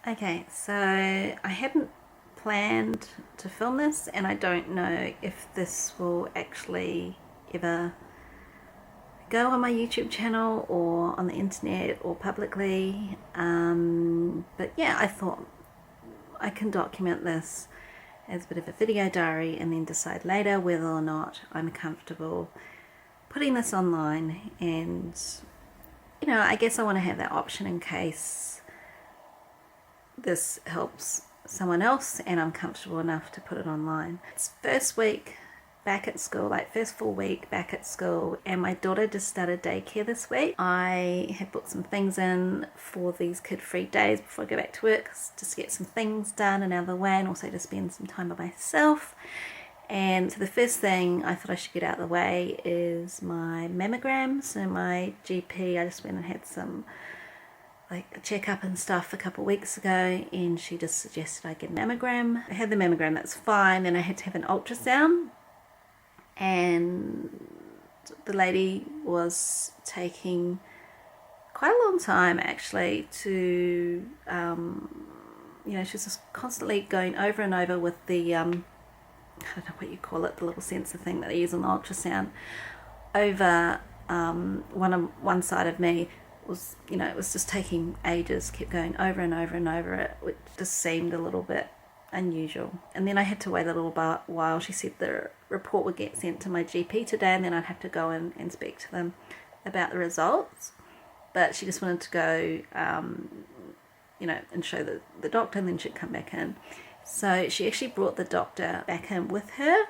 Okay, so I hadn't planned to film this, and I don't know if this will actually ever go on my YouTube channel or on the internet or publicly. But yeah, I thought I can document this as a bit of a video diary and then decide later whether or not I'm comfortable putting this online. And I guess I want to have that option in case this helps someone else and I'm comfortable enough to put it online. It's first week back at school, like first full week back at school, and my daughter just started daycare this week. I have booked some things in for these kid-free days before I go back to work, just to get some things done and out of the way, and also to spend some time by myself. And so the first thing I thought I should get out of the way is my mammogram. So my GP, I just went and had some like a checkup and stuff a couple of weeks ago, and she just suggested I get a mammogram. I had the mammogram, that's fine. Then I had to have an ultrasound, and the lady was taking quite a long time actually to she was just constantly going over and over with the I don't know what you call it, the little sensor thing that I use on the ultrasound over one side of me. Was it was just taking ages, kept going over and over and over it, which just seemed a little bit unusual. And then I had to wait a little while. She said the report would get sent to my GP today, and then I'd have to go in and speak to them about the results. But she just wanted to go and show the doctor, and then she'd come back in. So she actually brought the doctor back in with her,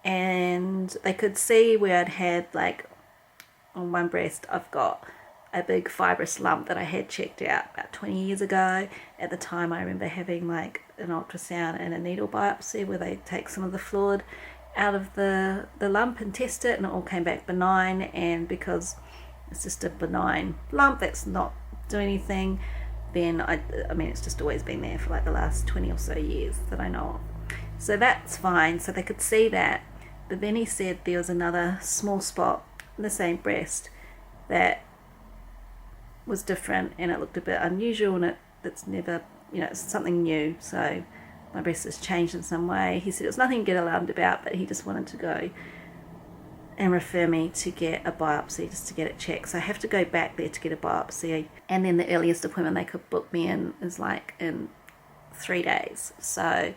and they could see where I'd had, like, on one breast I've got a big fibrous lump that I had checked out about 20 years ago. At the time I remember having like an ultrasound and a needle biopsy where they take some of the fluid out of the lump and test it, and it all came back benign. And because it's just a benign lump that's not doing anything, then I mean it's just always been there for like the last 20 or so years that I know of. So that's fine, so they could see that. But then he said there was another small spot in the same breast that was different, and it looked a bit unusual, and it's never, it's something new, so my breast has changed in some way. He said it was nothing to get alarmed about, but he just wanted to go and refer me to get a biopsy just to get it checked. So I have to go back there to get a biopsy, and then the earliest appointment they could book me in is like in 3 days. So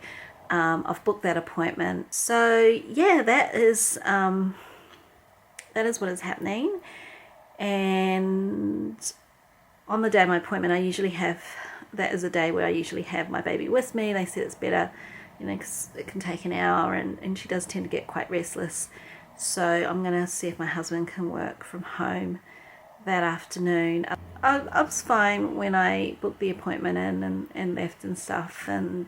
I've booked that appointment. So yeah, that is what is happening. And on the day of my appointment, I usually have, that is a day where I usually have my baby with me. They said it's better, because it can take an hour, and she does tend to get quite restless. So I'm going to see if my husband can work from home that afternoon. I was fine when I booked the appointment in and left and stuff. And,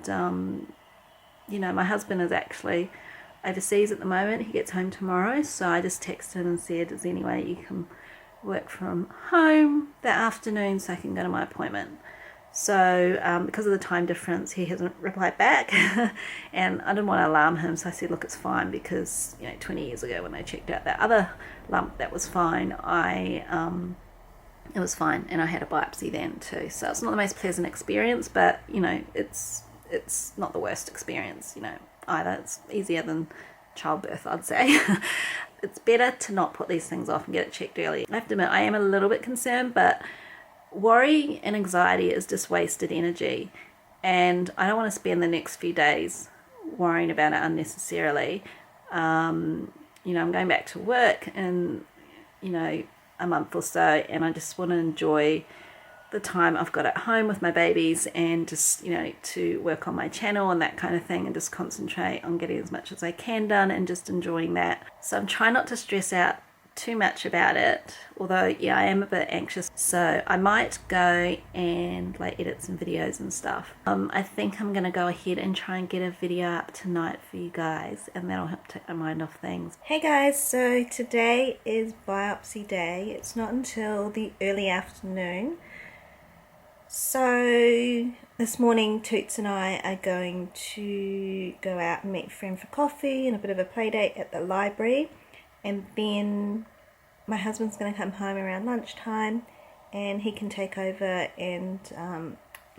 my husband is actually overseas at the moment. He gets home tomorrow. So I just texted him and said, is there any way you can work from home that afternoon so I can go to my appointment? So because of the time difference, he hasn't replied back and I didn't want to alarm him, so I said, look, it's fine, because 20 years ago when I checked out that other lump that was fine, it was fine, and I had a biopsy then too. So it's not the most pleasant experience, but it's not the worst experience either. It's easier than childbirth, I'd say. It's better to not put these things off and get it checked early. I have to admit, I am a little bit concerned, but worry and anxiety is just wasted energy, and I don't want to spend the next few days worrying about it unnecessarily. I'm going back to work in a month or so, and I just want to enjoy the time I've got at home with my babies, and just to work on my channel and that kind of thing, and just concentrate on getting as much as I can done and just enjoying that. So I'm trying not to stress out too much about it, although yeah, I am a bit anxious. So I might go and edit some videos and stuff. I think I'm gonna go ahead and try and get a video up tonight for you guys, and that'll help take my mind off things. Hey guys, so today is biopsy day. It's not until the early afternoon. So this morning Toots and I are going to go out and meet a friend for coffee and a bit of a play date at the library. And then my husband's going to come home around lunchtime, and he can take over and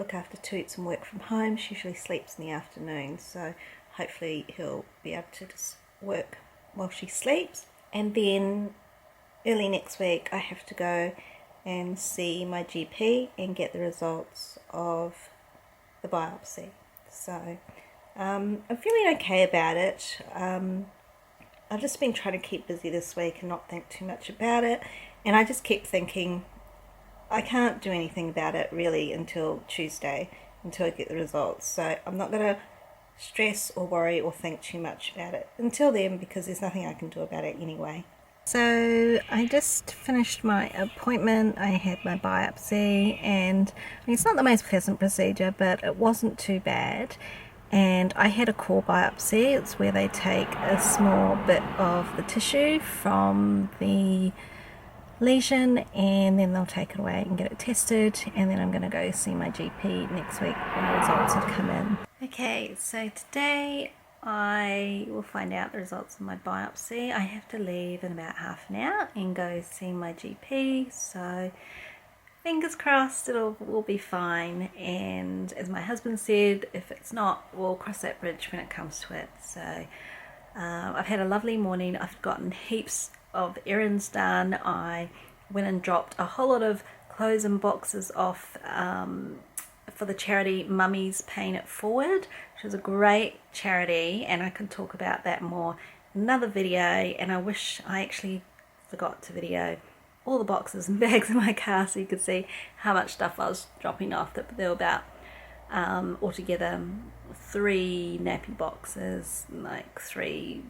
look after Toots and work from home. She usually sleeps in the afternoon, so hopefully he'll be able to just work while she sleeps. And then early next week I have to go and see my GP and get the results of the biopsy. So I'm feeling okay about it. I've just been trying to keep busy this week and not think too much about it, and I just keep thinking I can't do anything about it really until Tuesday, until I get the results. So I'm not going to stress or worry or think too much about it until then, because there's nothing I can do about it anyway. So I just finished my appointment. I had my biopsy, and it's not the most pleasant procedure, but it wasn't too bad. And I had a core biopsy. It's where they take a small bit of the tissue from the lesion, and then they'll take it away and get it tested, and then I'm going to go see my GP next week when the results have come in. Okay, so today I will find out the results of my biopsy. I have to leave in about half an hour and go see my GP, so fingers crossed will be fine. And as my husband said, if it's not, we'll cross that bridge when it comes to it. So I've had a lovely morning. I've gotten heaps of errands done. I went and dropped a whole lot of clothes and boxes off for the charity Mummies Paying It Forward, which is a great charity, and I can talk about that more in another video. And I wish I actually forgot to video all the boxes and bags in my car so you could see how much stuff I was dropping off. There were about altogether 3 nappy boxes, like 3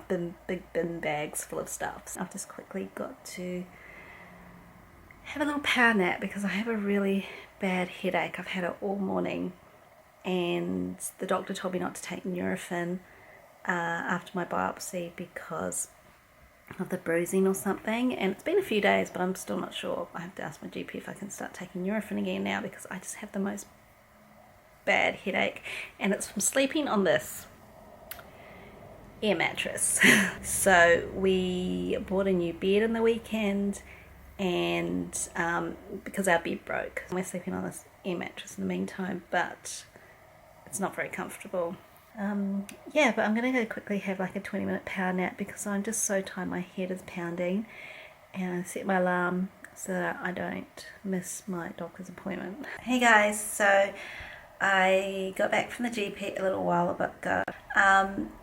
big bin bags full of stuff. So I've just quickly got to have a little power nap because I have a really bad headache. I've had it all morning, and the doctor told me not to take Nurofen after my biopsy because of the bruising or something, and it's been a few days, but I'm still not sure. I have to ask my GP if I can start taking Nurofen again now, because I just have the most bad headache, and it's from sleeping on this air mattress. So we bought a new bed in the weekend, and because our bed broke, we're sleeping on this air mattress in the meantime, but it's not very comfortable. Yeah, but I'm going to go quickly have like a 20-minute power nap because I'm just so tired, my head is pounding, and I set my alarm so that I don't miss my doctor's appointment. Hey guys, so I got back from the GP a little while ago.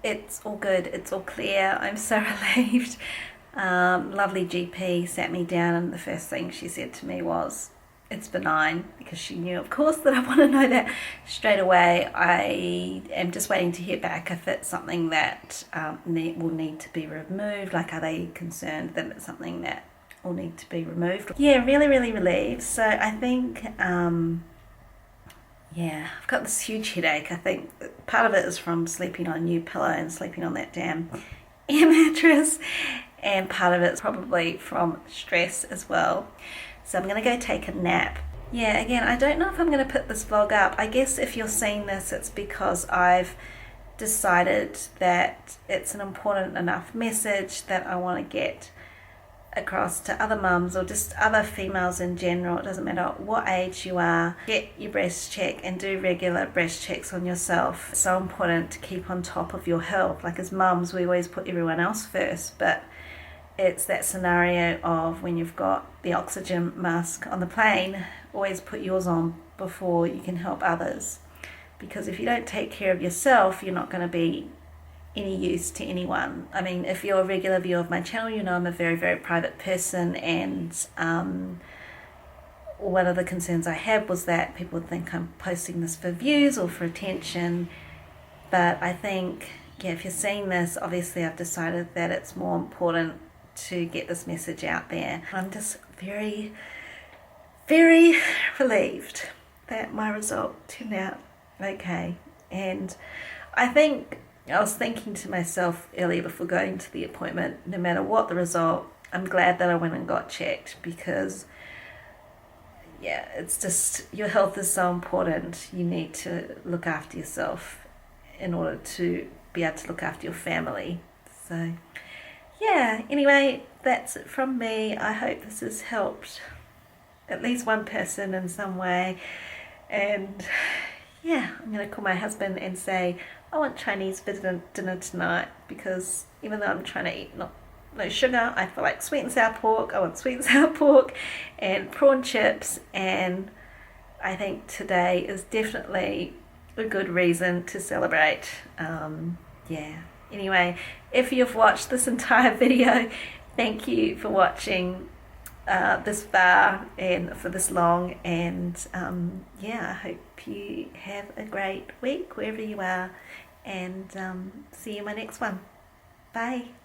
It's all good, it's all clear, I'm so relieved. Lovely GP sat me down, and the first thing she said to me was, it's benign, because she knew of course that I want to know that straight away. I am just waiting to hear back if it's something that will need to be removed. Like, are they concerned that it's something that will need to be removed? Yeah, really relieved. So I think yeah, I've got this huge headache. I think part of it is from sleeping on a new pillow and sleeping on that damn air mattress, and part of it's probably from stress as well. So I'm going to go take a nap. Yeah, again, I don't know if I'm going to put this vlog up. I guess if you're seeing this, it's because I've decided that it's an important enough message that I want to get across to other mums, or just other females in general. It doesn't matter what age you are. Get your breast check and do regular breast checks on yourself. It's so important to keep on top of your health. Like, as mums, we always put everyone else first, but it's that scenario of when you've got the oxygen mask on the plane, always put yours on before you can help others. Because if you don't take care of yourself, you're not going to be any use to anyone. I mean, if you're a regular viewer of my channel, you know I'm a very private person, and one of the concerns I had was that people would think I'm posting this for views or for attention. But I think, yeah, if you're seeing this, obviously I've decided that it's more important to get this message out there. I'm just very relieved that my result turned out okay. And I think I was thinking to myself earlier before going to the appointment, no matter what the result, I'm glad that I went and got checked, because yeah, it's just, your health is so important. You need to look after yourself in order to be able to look after your family. So yeah, anyway, that's it from me. I hope this has helped at least one person in some way. And yeah, I'm going to call my husband and say, I want Chinese for dinner tonight, because even though I'm trying to eat no sugar, I feel like sweet and sour pork. I want sweet and sour pork and prawn chips, and I think today is definitely a good reason to celebrate. Yeah. Anyway, if you've watched this entire video, thank you for watching this far and for this long, and yeah, I hope you have a great week wherever you are, and see you in my next one. Bye.